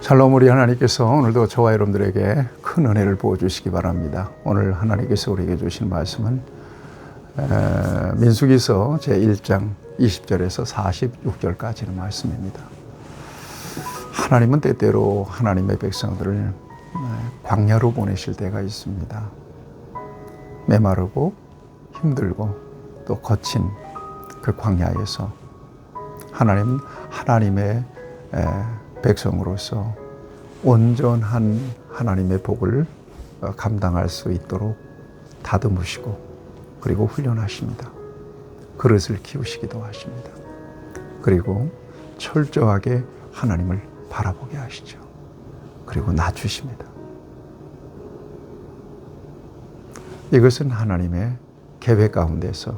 샬롬, 우리 하나님께서 오늘도 저와 여러분들에게 큰 은혜를 부어주시기 바랍니다. 오늘 하나님께서 우리에게 주신 말씀은 민수기서 제1장 20절에서 46절까지의 말씀입니다. 하나님은 때때로 하나님의 백성들을 광야로 보내실 때가 있습니다. 메마르고 힘들고 또 거친 그 광야에서 하나님의 백성으로서 온전한 하나님의 복을 감당할 수 있도록 다듬으시고 그리고 훈련하십니다. 그릇을 키우시기도 하십니다. 그리고 철저하게 하나님을 바라보게 하시죠. 그리고 낮추십니다. 이것은 하나님의 계획 가운데서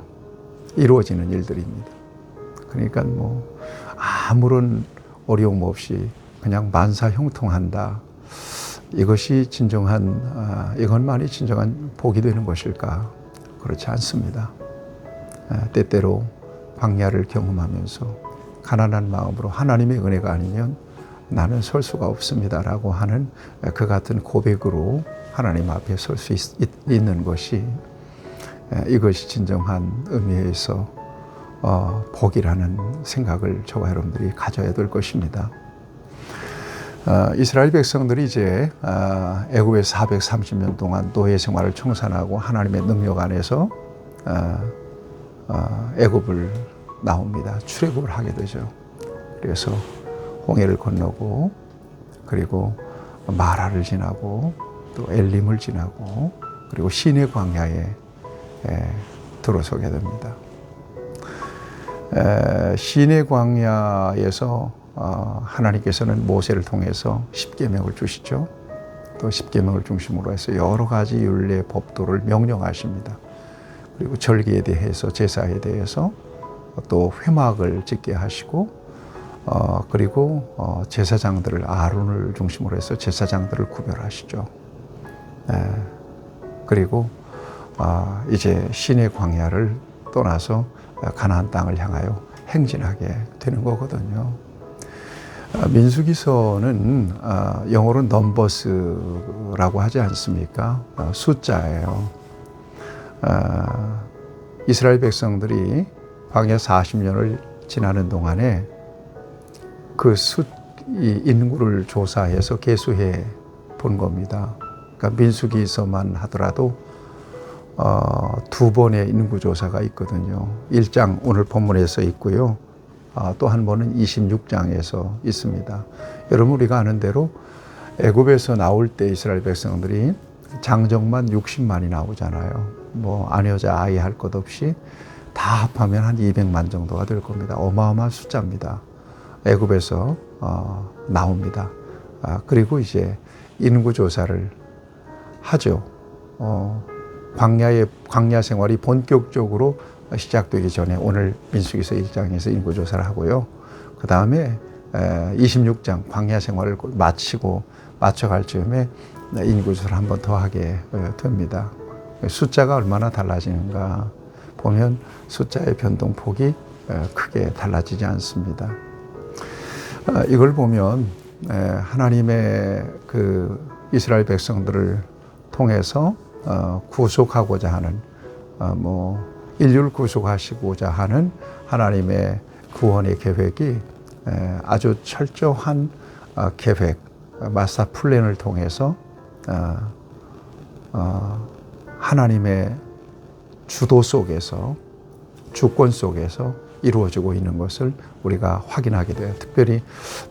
이루어지는 일들입니다. 그러니까 아무런 어려움 없이 그냥 만사형통한다. 이것만이 진정한 복이 되는 것일까? 그렇지 않습니다. 때때로 광야를 경험하면서 가난한 마음으로 하나님의 은혜가 아니면 나는 설 수가 없습니다라고 하는 그 같은 고백으로 하나님 앞에 설 수 있는 것이 이것이 진정한 의미에서 복이라는 생각을 저와 여러분들이 가져야 될 것입니다. 이스라엘 백성들이 이제 애굽에서 430년 동안 노예 생활을 청산하고 하나님의 능력 안에서 애굽을 나옵니다. 출애굽을 하게 되죠. 그래서 홍해를 건너고 그리고 마라를 지나고 또 엘림을 지나고 그리고 시내 광야에 들어서게 됩니다. 시내 광야에서 하나님께서는 모세를 통해서 십계명을 주시죠. 또 십계명을 중심으로 해서 여러 가지 율례 법도를 명령하십니다. 그리고 절기에 대해서 제사에 대해서 또 회막을 짓게 하시고 그리고 제사장들을 아론을 중심으로 해서 제사장들을 구별하시죠. 그리고 이제 시내 광야를 떠나서 가나안 땅을 향하여 행진하게 되는 거거든요. 민수기서는 영어로 넘버스라고 하지 않습니까? 숫자예요. 이스라엘 백성들이 광야 40년을 지나는 동안에 그 인구를 조사해서 계수해 본 겁니다. 그러니까 민수기서만 하더라도 2번의 인구조사가 있거든요. 1장 오늘 본문에서 있고요. 또 한 번은 26장에서 있습니다. 여러분 우리가 아는 대로 애굽에서 나올 때 이스라엘 백성들이 장정만 60만이 나오잖아요. 아내여자 아이 할 것 없이 다 합하면 한 200만 정도가 될 겁니다. 어마어마한 숫자입니다. 애굽에서 나옵니다. 그리고 이제 인구조사를 하죠. 광야 생활이 본격적으로 시작되기 전에 오늘 민수기서 1장에서 인구조사를 하고요. 그 다음에 26장 광야 생활을 마쳐갈 즈음에 인구조사를 한 번 더 하게 됩니다. 숫자가 얼마나 달라지는가 보면 숫자의 변동폭이 크게 달라지지 않습니다. 이걸 보면 하나님의 그 이스라엘 백성들을 통해서 구속하고자 하는 인류를 구속하시고자 하는 하나님의 구원의 계획이 아주 철저한 계획, 마스터 플랜을 통해서 하나님의 주도 속에서 주권 속에서 이루어지고 있는 것을 우리가 확인하게 돼요. 특별히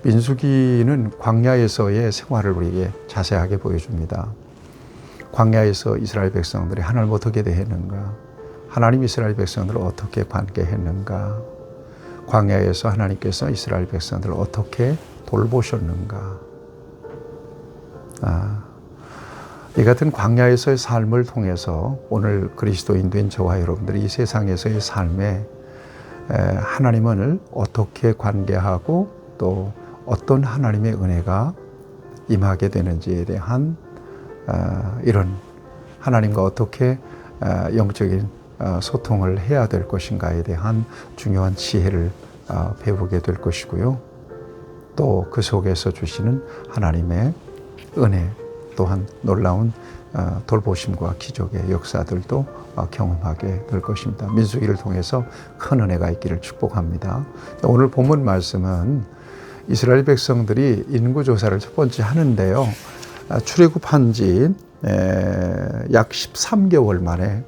민수기는 광야에서의 생활을 우리에게 자세하게 보여줍니다. 광야에서 이스라엘 백성들이 하나님을 어떻게 대했는가, 하나님 이스라엘 백성들을 어떻게 관계했는가, 광야에서 하나님께서 이스라엘 백성들을 어떻게 돌보셨는가. 이 같은 광야에서의 삶을 통해서 오늘 그리스도인 된 저와 여러분들이 이 세상에서의 삶에 하나님을 어떻게 관계하고 또 어떤 하나님의 은혜가 임하게 되는지에 대한 이런 하나님과 어떻게 영적인 소통을 해야 될 것인가에 대한 중요한 지혜를 배우게 될 것이고요. 또 그 속에서 주시는 하나님의 은혜, 또한 놀라운 돌보심과 기적의 역사들도 경험하게 될 것입니다. 민수기를 통해서 큰 은혜가 있기를 축복합니다. 오늘 본문 말씀은 이스라엘 백성들이 인구조사를 첫 번째 하는데요. 출애굽한 지 약 13개월 만에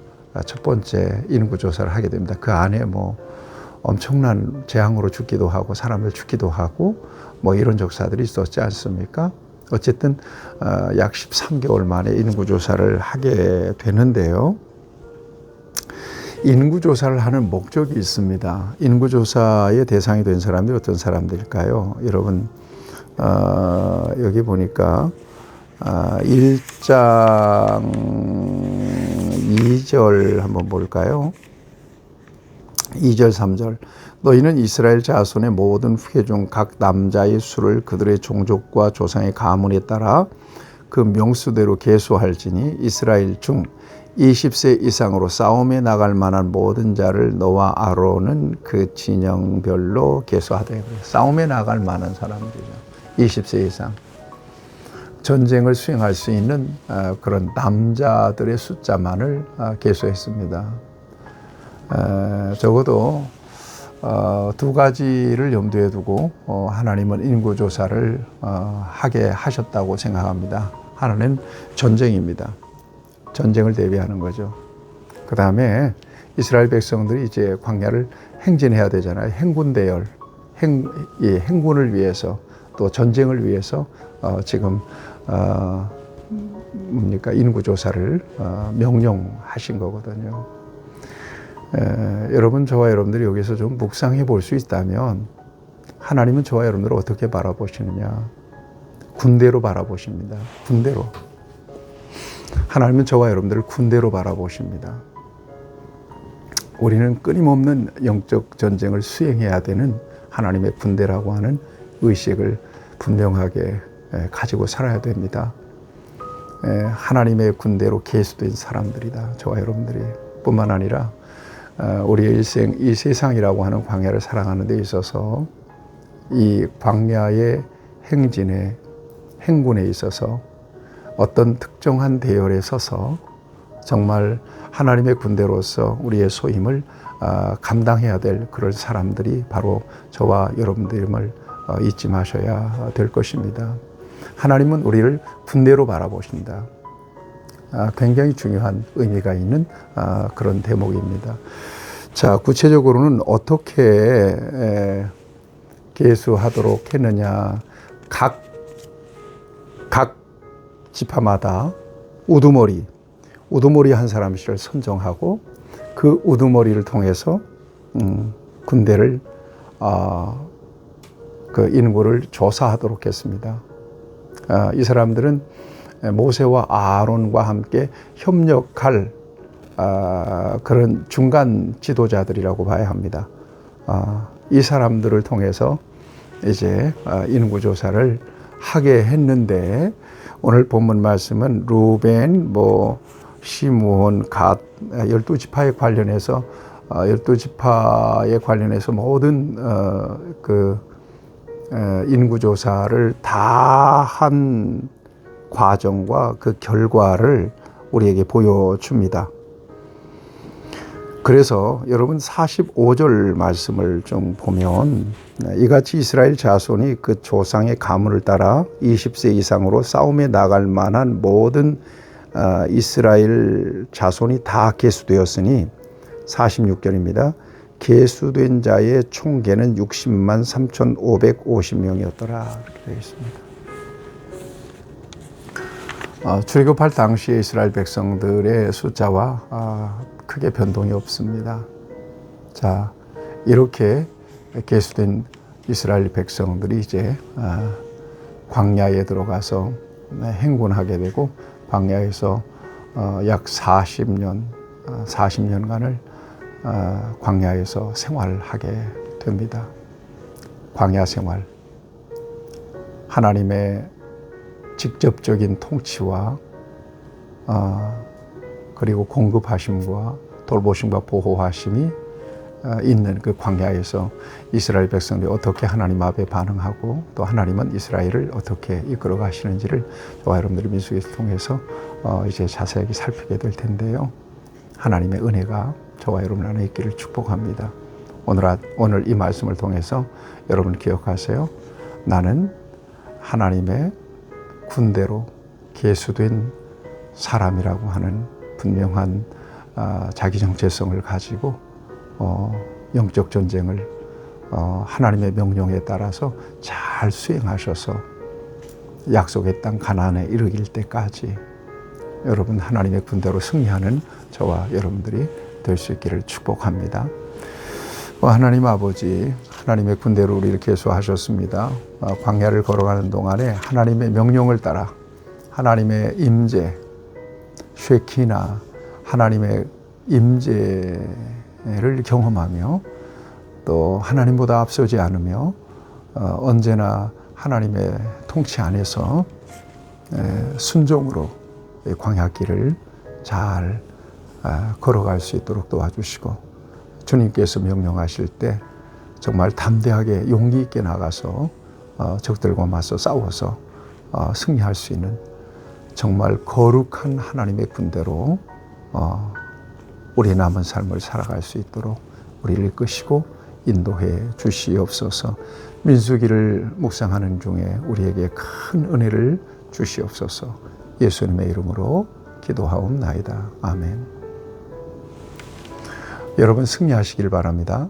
첫 번째 인구조사를 하게 됩니다. 그 안에 뭐 엄청난 재앙으로 죽기도 하고 사람들 죽기도 하고 뭐 이런 역사들이 있었지 않습니까? 어쨌든 약 13개월 만에 인구조사를 하게 되는데요. 인구조사를 하는 목적이 있습니다. 인구조사의 대상이 된 사람들이 어떤 사람들일까요? 여러분 여기 보니까 1장 2절 한번 볼까요? 2절 3절 너희는 이스라엘 자손의 모든 후계 중 각 남자의 수를 그들의 종족과 조상의 가문에 따라 그 명수대로 계수할지니 이스라엘 중 20세 이상으로 싸움에 나갈 만한 모든 자를 너와 아론은 그 진영별로 계수하되. 싸움에 나갈 만한 사람들이죠. 20세 이상. 전쟁을 수행할 수 있는 그런 남자들의 숫자만을 계수했습니다. 적어도 두 가지를 염두에 두고 하나님은 인구조사를 하게 하셨다고 생각합니다. 하나는 전쟁입니다. 전쟁을 대비하는 거죠. 그 다음에 이스라엘 백성들이 이제 광야를 행진해야 되잖아요. 행군 대열, 행군을 위해서 또 전쟁을 위해서 지금 뭡니까 인구조사를 명령하신 거거든요. 여러분, 저와 여러분들이 여기서 좀 묵상해 볼 수 있다면 하나님은 저와 여러분들을 어떻게 바라보시느냐? 군대로 바라보십니다. 군대로. 하나님은 저와 여러분들을 군대로 바라보십니다. 우리는 끊임없는 영적 전쟁을 수행해야 되는 하나님의 군대라고 하는 의식을 분명하게 가지고 살아야 됩니다. 하나님의 군대로 계수된 사람들이다. 저와 여러분들이 뿐만 아니라 우리의 일생, 이 세상이라고 하는 광야를 살아가는 데 있어서 이 광야의 행진에, 행군에 있어서 어떤 특정한 대열에 서서 정말 하나님의 군대로서 우리의 소임을 감당해야 될 그런 사람들이 바로 저와 여러분들임을 잊지 마셔야 될 것입니다. 하나님은 우리를 군대로 바라보신다. 굉장히 중요한 의미가 있는 그런 대목입니다. 자, 구체적으로는 어떻게 계수하도록 했느냐. 각 지파마다 우두머리 한 사람씩을 선정하고 그 우두머리를 통해서 군대를 그 인구를 조사하도록 했습니다. 이 사람들은 모세와 아론과 함께 협력할 그런 중간 지도자들이라고 봐야 합니다. 이 사람들을 통해서 이제 인구조사를 하게 했는데 오늘 본문 말씀은 루벤, 시므온, 갓 12지파에 관련해서 12지파에 관련해서 모든 그 인구조사를 다 한 과정과 그 결과를 우리에게 보여줍니다. 그래서 여러분 45절 말씀을 좀 보면 이같이 이스라엘 자손이 그 조상의 가문을 따라 20세 이상으로 싸움에 나갈 만한 모든 이스라엘 자손이 다 계수되었으니 46절입니다. 계수된 자의 총계는 60만 3,550명이었더라. 이렇게 되어 있습니다. 출애굽할 당시의 이스라엘 백성들의 숫자와 크게 변동이 없습니다. 자, 이렇게 계수된 이스라엘 백성들이 이제 광야에 들어가서 행군하게 되고 광야에서 약 40년간을 광야에서 생활하게 됩니다. 광야 생활. 하나님의 직접적인 통치와 그리고 공급하심과 돌보심과 보호하심이 있는 그 광야에서 이스라엘 백성들이 어떻게 하나님 앞에 반응하고 또 하나님은 이스라엘을 어떻게 이끌어 가시는지를 저와 여러분들이 민수기를 통해서 이제 자세하게 살피게 될 텐데요. 하나님의 은혜가 저와 여러분 안에 있기를 축복합니다. 오늘 이 말씀을 통해서 여러분 기억하세요. 나는 하나님의 군대로 계수된 사람이라고 하는 분명한 자기 정체성을 가지고 영적 전쟁을 하나님의 명령에 따라서 잘 수행하셔서 약속의 땅 가나안에 이르길 때까지 여러분 하나님의 군대로 승리하는 저와 여러분들이 될 수 있기를 축복합니다. 하나님 아버지, 하나님의 군대로 우리를 계수하셨습니다. 광야를 걸어가는 동안에 하나님의 명령을 따라 하나님의 임재, 쉐키나 하나님의 임재를 경험하며 또 하나님보다 앞서지 않으며 언제나 하나님의 통치 안에서 순종으로 광야길을 잘 걸어갈 수 있도록 도와주시고 주님께서 명령하실 때 정말 담대하게 용기 있게 나가서 적들과 맞서 싸워서 승리할 수 있는 정말 거룩한 하나님의 군대로 우리 남은 삶을 살아갈 수 있도록 우리를 이끄시고 인도해 주시옵소서. 민수기를 묵상하는 중에 우리에게 큰 은혜를 주시옵소서. 예수님의 이름으로 기도하옵나이다. 아멘. 여러분 승리하시길 바랍니다.